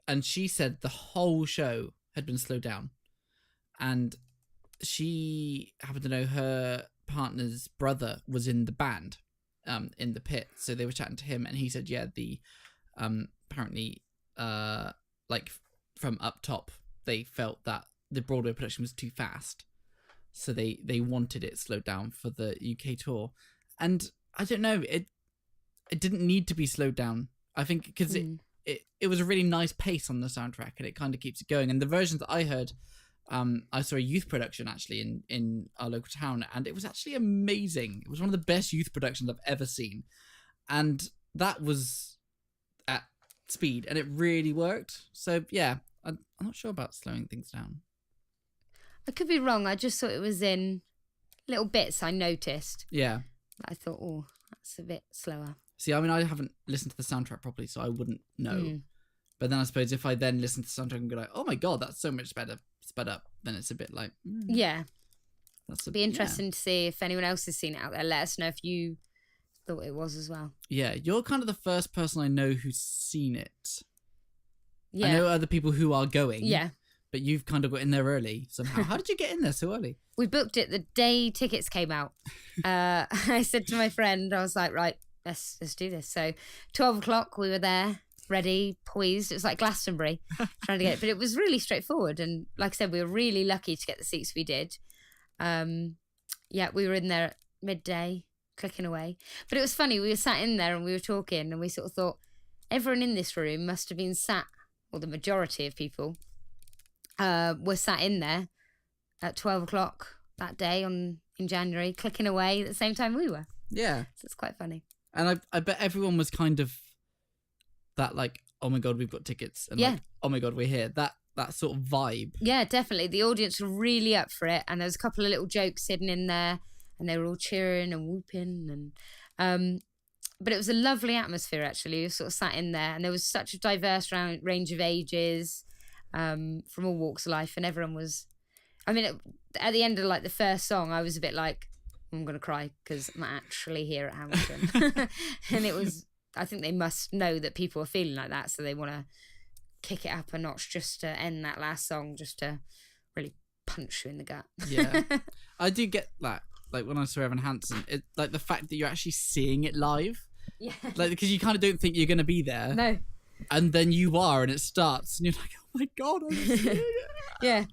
A: And she said the whole show had been slowed down. And she happened to know her partner's brother was in the band. In the pit, so they were chatting to him, and he said, the apparently like from up top, they felt that the Broadway production was too fast, so they wanted it slowed down for the UK tour. And I don't know, it didn't need to be slowed down. I think because it was a really nice pace on the soundtrack, and it kind of keeps it going. And the versions that I heard I saw a youth production actually in our local town, and it was actually amazing. It was one of the best youth productions I've ever seen, and that was at speed, and it really worked. So yeah, I'm not sure about slowing things down.
B: I could be wrong. I just thought it was in little bits I noticed.
A: Yeah.
B: I thought, oh, that's a bit slower.
A: See, I mean, I haven't listened to the soundtrack properly, so I wouldn't know. But then I suppose if I then listen to the soundtrack and go like, oh my god, that's so much better sped up, then it's a bit like...
B: Yeah.
A: That's
B: be interesting to see if anyone else has seen it out there. Let us know if you thought it was as well.
A: Yeah, you're kind of the first person I know who's seen it.
B: Yeah.
A: I know other people who are going.
B: Yeah.
A: But you've kind of got in there early somehow. How did you get in there so early?
B: We booked it the day tickets came out. I said to my friend, I was like, right, let's do this. So 12 o'clock, we were there, ready, poised. It was like Glastonbury, trying to get it. But it was really straightforward. And like I said, we were really lucky to get the seats we did. Yeah, we were in there at midday, clicking away. But it was funny. We were sat in there and we were talking and we sort of thought, everyone in this room must have been sat, or the majority of people, were sat in there at 12 o'clock that day in January, clicking away at the same time we were.
A: Yeah.
B: So it's quite funny.
A: And I bet everyone was kind of that like, oh my God, we've got tickets. And like, oh my God, we're here. That sort of vibe.
B: Yeah, definitely. The audience were really up for it. And there was a couple of little jokes hidden in there and they were all cheering and whooping. And but it was a lovely atmosphere, actually. We sort of sat in there and there was such a diverse range of ages, from all walks of life, and everyone was, I mean, at the end of like the first song, I was a bit like, I'm going to cry because I'm actually here at Hamilton. And it was, I think they must know that people are feeling like that, so they want to kick it up a notch just to end that last song, just to really punch you in the gut.
A: Yeah. I do get that. Like when I saw Evan Hansen, it, like the fact that you're actually seeing it live.
B: Yeah.
A: Like, because you kind of don't think you're going to be there.
B: No.
A: And then you are, and it starts, and you're like, oh my God, I'm seeing it.
B: Yeah.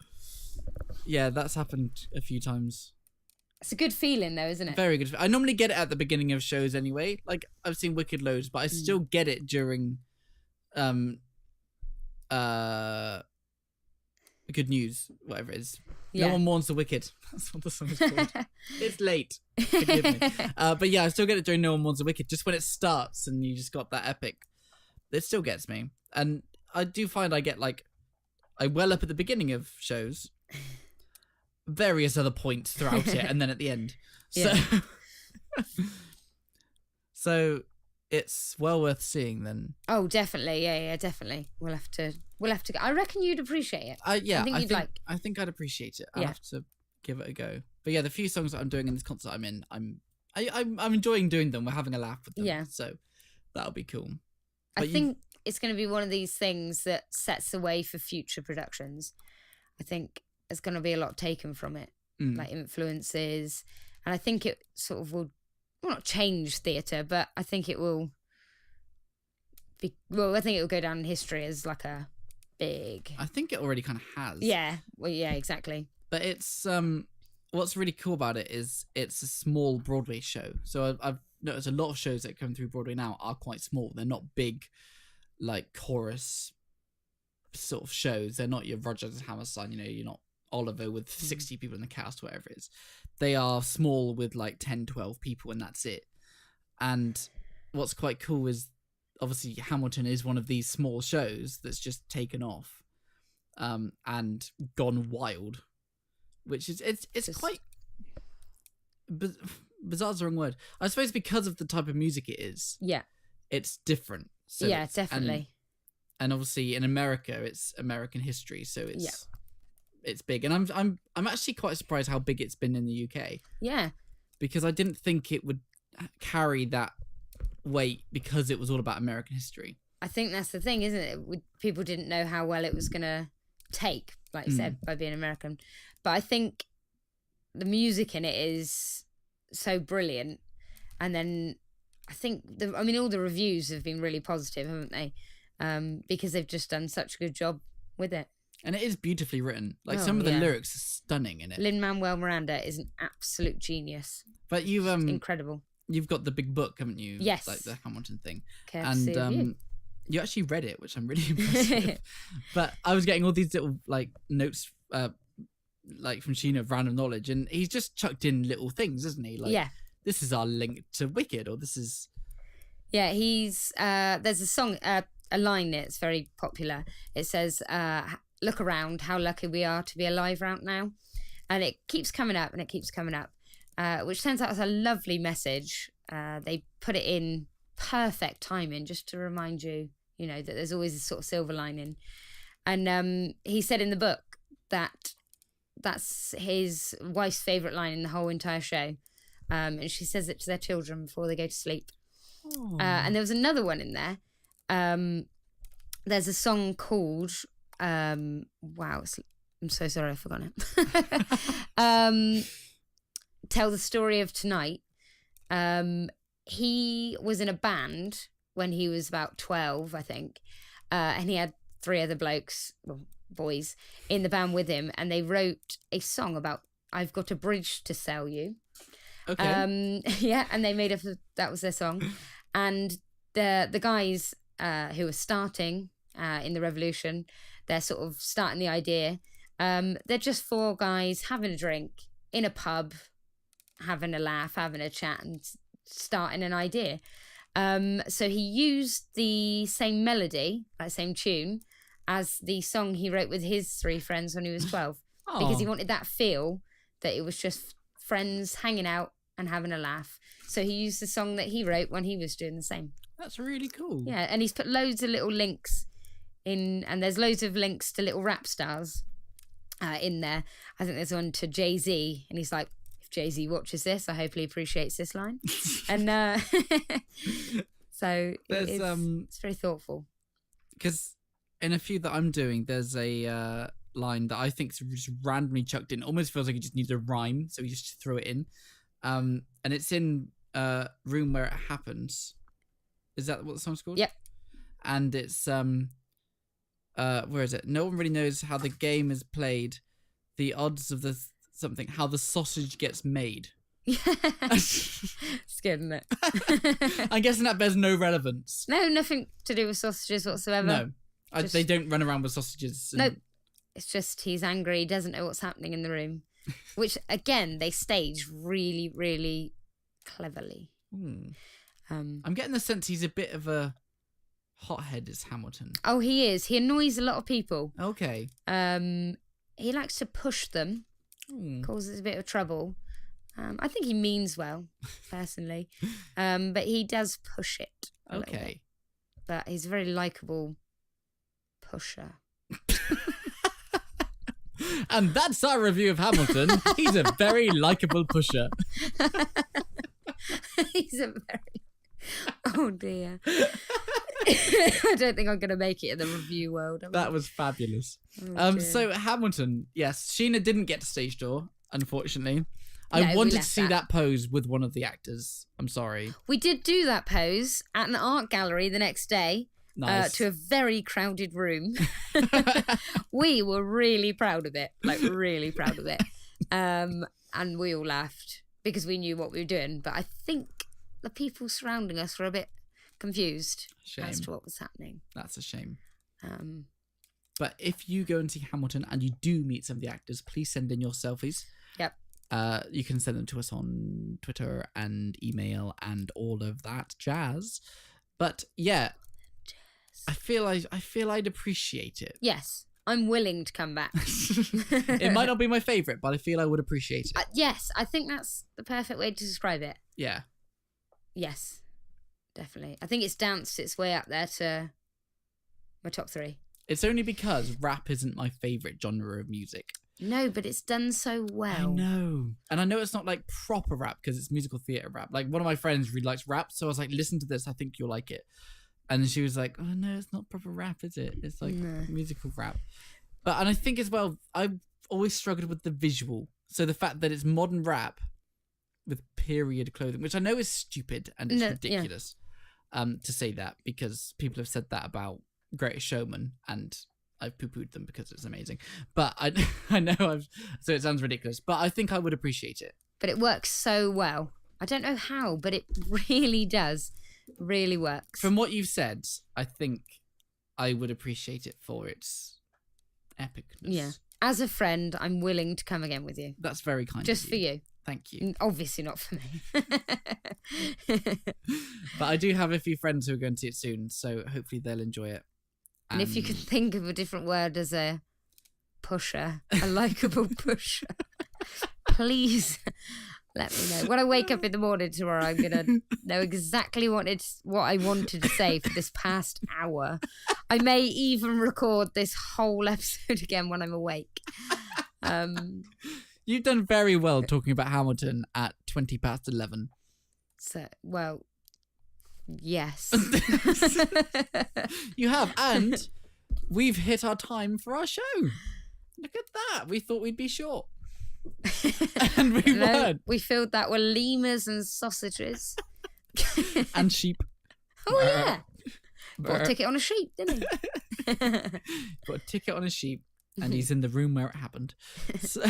A: Yeah, that's happened a few times.
B: It's a good feeling though, isn't it?
A: Very good. I normally get it at the beginning of shows anyway. Like, I've seen Wicked loads, but I still get it during Good News, whatever it is.
B: Yeah.
A: No one mourns the wicked. That's what the song is called. It's late. Forgive me. But yeah, I still get it during No One Mourns the Wicked. Just when it starts and you just got that epic, it still gets me. And I do find I get like, I well up at the beginning of shows, various other points throughout it, and then at the end. So, so it's well worth seeing then.
B: Oh, definitely. Yeah, definitely. We'll have to go. I reckon you'd appreciate it.
A: I think I'd appreciate it. I'll have to give it a go. But yeah, the few songs that I'm doing in this concert I'm in, I'm enjoying doing them. We're having a laugh with them. Yeah. So that'll be cool. But
B: I think it's going to be one of these things that sets the way for future productions. I think there's going to be a lot taken from it, like influences. And I think it sort of will not change theatre, but I think it will be, well, I think it will go down in history as like a big...
A: I think it already kind of has.
B: Yeah, well, yeah, exactly.
A: But it's, what's really cool about it is it's a small Broadway show. So I've noticed a lot of shows that come through Broadway now are quite small. They're not big, like, chorus sort of shows. They're not your Rodgers and Hammerstein, you know, you're not Oliver with 60 people in the cast, whatever it is. They are small with like 10, 12 people, and that's it. And what's quite cool is obviously Hamilton is one of these small shows that's just taken off and gone wild, which is it's quite bizarre's the wrong word. I suppose because of the type of music it is. Yeah. It's different. So
B: yeah, definitely.
A: And obviously in America, it's American history, so it's big. And I'm actually quite surprised how big it's been in the UK. Yeah. Because I didn't think it would carry that weight because it was all about American history.
B: I think that's the thing, isn't it? People didn't know how well it was going to take, like you said, by being American. But I think the music in it is so brilliant. And then I think, all the reviews have been really positive, haven't they? Because they've just done such a good job with it.
A: And it is beautifully written. Like some of the lyrics are stunning in it.
B: Lin-Manuel Miranda is an absolute genius.
A: But you've
B: it's incredible.
A: You've got the big book, haven't you?
B: Yes.
A: Like the Hamilton thing.
B: Courtesy
A: and you actually read it, which I'm really impressed with. But I was getting all these little like notes like from Sheena of Random Knowledge, and he's just chucked in little things, isn't he? Like,
B: Yeah.
A: this is our link to Wicked, or this is.
B: Yeah, he's there's a song, a line that's very popular. It says, "Look around, how lucky we are to be alive right now," and it keeps coming up and it keeps coming up, which turns out is a lovely message. They put it in perfect timing just to remind you, that there's always a sort of silver lining. And he said in the book that that's his wife's favourite line in the whole entire show, and she says it to their children before they go to sleep. And there was another one in there. There's a song called I'm so sorry, I forgot it. Tell the Story of Tonight. He was in a band when he was about 12, I think, and he had 3 other boys in the band with him, and they wrote a song about "I've got a bridge to sell you."
A: Okay.
B: Yeah, and they made that was their song. And the guys who were starting in the revolution, they're sort of starting the idea. They're just 4 guys having a drink in a pub, having a laugh, having a chat, and starting an idea. So he used the same melody, that same tune, as the song he wrote with his 3 friends when he was 12, because he wanted that feel that it was just friends hanging out and having a laugh. So he used the song that he wrote when he was doing the same.
A: That's really cool.
B: Yeah, and he's put loads of little links in, and there's loads of links to little rap stars in there. I think there's one to Jay-Z, and he's like, if Jay-Z watches this, I hope he appreciates this line. And so it's very thoughtful.
A: Because in a few that I'm doing, there's a line that I think is just randomly chucked in. Almost feels like it just needs a rhyme, so we just throw it in. And it's in Room Where It Happens. Is that what the song's called?
B: Yep.
A: And it's where is it? No one really knows how the game is played. The odds of how the sausage gets made.
B: It's good, isn't it?
A: I'm guessing that bears no relevance.
B: No, nothing to do with sausages whatsoever.
A: No, they don't run around with sausages.
B: No, it's just he's angry. He doesn't know what's happening in the room, which again they stage really, really cleverly.
A: I'm getting the sense he's a bit of a hothead, is Hamilton.
B: Oh, he is. He annoys a lot of people.
A: Okay.
B: He likes to push them, causes a bit of trouble. I think he means well, personally, but he does push it a little bit. But he's a very likeable pusher.
A: And that's our review of Hamilton. He's a very likeable pusher.
B: He's a very... Oh, dear. I don't think I'm going to make it in the review world.
A: That was fabulous. So Hamilton, yes, Sheena didn't get to stage door, unfortunately. I wanted to see that pose with one of the actors. I'm sorry.
B: We did do that pose at an art gallery the next day.
A: Nice.
B: To a very crowded room. We were really proud of it, like really proud of it. And we all laughed because we knew what we were doing. But I think the people surrounding us were a bit confused as to what was happening.
A: That's a shame. But if you go and see Hamilton and you do meet some of the actors, please send in your selfies.
B: Yep.
A: You can send them to us on Twitter and email and all of that jazz. But yeah, I feel I'd appreciate it.
B: Yes, I'm willing to come back.
A: It might not be my favourite, but I feel I would appreciate it.
B: Yes, I think that's the perfect way to describe it.
A: Yeah.
B: Yes, definitely. I think it's danced its way up there to my top 3.
A: It's only because rap isn't my favourite genre of music.
B: No, but it's done so well.
A: I know. And I know it's not like proper rap because it's musical theatre rap. Like one of my friends really likes rap, so I was like, listen to this, I think you'll like it. And she was like, oh no, it's not proper rap, is it? It's like musical rap. And I think as well, I've always struggled with the visual. So the fact that it's modern rap with period clothing, which I know is stupid and it's ridiculous to say that, because people have said that about Greatest Showman and I've poo-pooed them because it's amazing. But I know so it sounds ridiculous, but I think I would appreciate it. But
B: it works so well. I don't know how, but it really does. Really works.
A: From what you've said, I think I would appreciate it for its epicness.
B: Yeah. as a friend, I'm willing to come again with you.
A: That's very kind.
B: Just for you.
A: Thank you.
B: Obviously not for me.
A: But I do have a few friends who are going to see it soon, so hopefully they'll enjoy it.
B: And if you can think of a different word as a pusher, a likeable pusher, please let me know. When I wake up in the morning tomorrow, I'm going to know exactly what I wanted to say for this past hour. I may even record this whole episode again when I'm awake.
A: You've done very well talking about Hamilton at 11:20.
B: So, well, yes.
A: You have, and we've hit our time for our show. Look at that. We thought we'd be short. And we weren't.
B: We filled that with lemurs and sausages.
A: And sheep.
B: Oh, yeah. Got a ticket on a sheep, didn't he?
A: Got a ticket on a sheep, and he's in the room where it happened. So,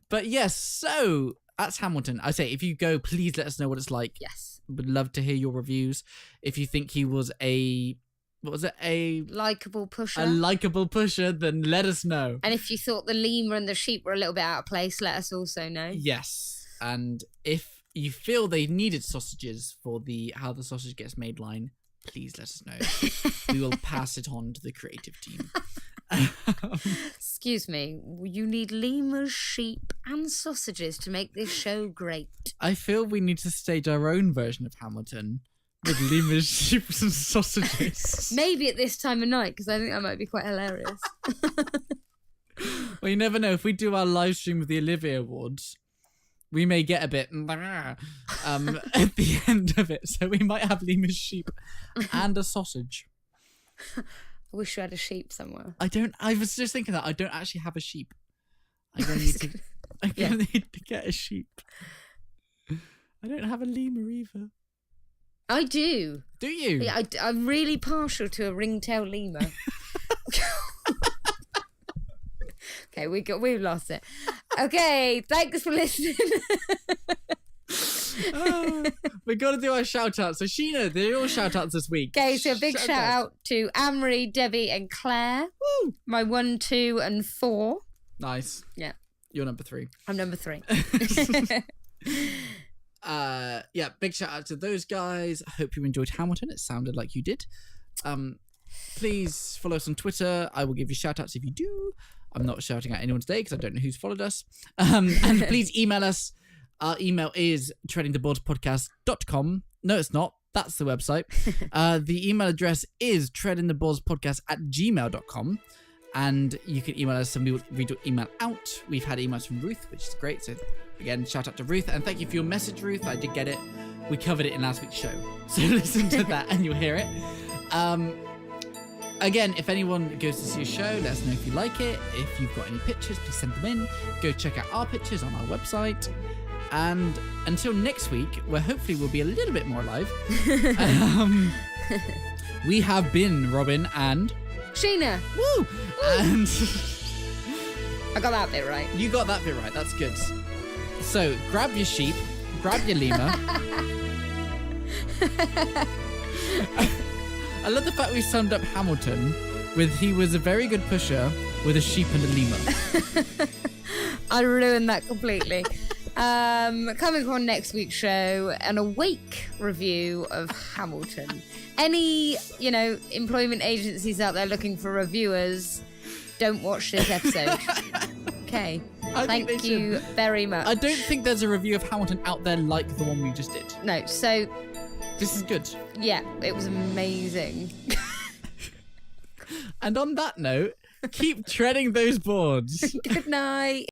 A: but yes, so that's Hamilton. I say, if you go, please let us know what it's like.
B: Yes.
A: Would love to hear your reviews. If you think he was a
B: likeable pusher.
A: A likeable pusher, then let us know.
B: And if you thought the lemur and the sheep were a little bit out of place, let us also know.
A: Yes. And if you feel they needed sausages for the how the sausage gets made line, please let us know. We will pass it on to the creative team.
B: Excuse me, you need lemurs, sheep and sausages to make this show great.
A: I feel we need to stage our own version of Hamilton with lemurs, sheep and sausages.
B: Maybe at this time of night, because I think that might be quite hilarious.
A: Well, you never know. If we do our live stream of the Olivier Awards, we may get a bit at the end of it. So we might have lemurs, sheep and a sausage.
B: I wish you had a sheep somewhere.
A: I was just thinking that I don't actually have a sheep. I'm going to need to get a sheep. I don't have a lemur either.
B: I do.
A: Do you?
B: Yeah, I'm really partial to a ringtail lemur. Okay, we've lost it. Okay, thanks for listening.
A: We got to do our shout outs. So Sheena, they're your shout outs this week.
B: Okay, so a big shout out to Anne-Marie, Debbie and Claire.
A: Woo!
B: My 1, 2 and 4.
A: Nice.
B: Yeah.
A: You're number 3.
B: I'm number 3.
A: Yeah, big shout out to those guys. I hope you enjoyed Hamilton. It sounded like you did. Please follow us on Twitter. I will give you shout outs if you do. I'm not shouting at anyone today because I don't know who's followed us. And please email us. Our email is treadingtheboardspodcast.com. No, it's not. That's the website. The email address is treadingtheboardspodcast@gmail.com. And you can email us and we will read your email out. We've had emails from Ruth, which is great. So again, shout out to Ruth. And thank you for your message, Ruth. I did get it. We covered it in last week's show. So listen to that and you'll hear it. Again, if anyone goes to see a show, let us know if you like it. If you've got any pictures, please send them in. Go check out our pictures on our website. And until next week, where hopefully we'll be a little bit more alive, we have been Robin and
B: Sheena.
A: Woo! And
B: I got that bit right.
A: You got that bit right. That's good. So grab your sheep, grab your lemur. I love the fact we summed up Hamilton with he was a very good pusher with a sheep and a lemur.
B: I ruined that completely. Coming on next week's show, an awake review of Hamilton. Any, employment agencies out there looking for reviewers, don't watch this episode. Okay. Thank you very much.
A: I don't think there's a review of Hamilton out there like the one we just did.
B: No, so...
A: This is good.
B: Yeah, it was amazing.
A: And on that note, keep treading those boards.
B: Good night.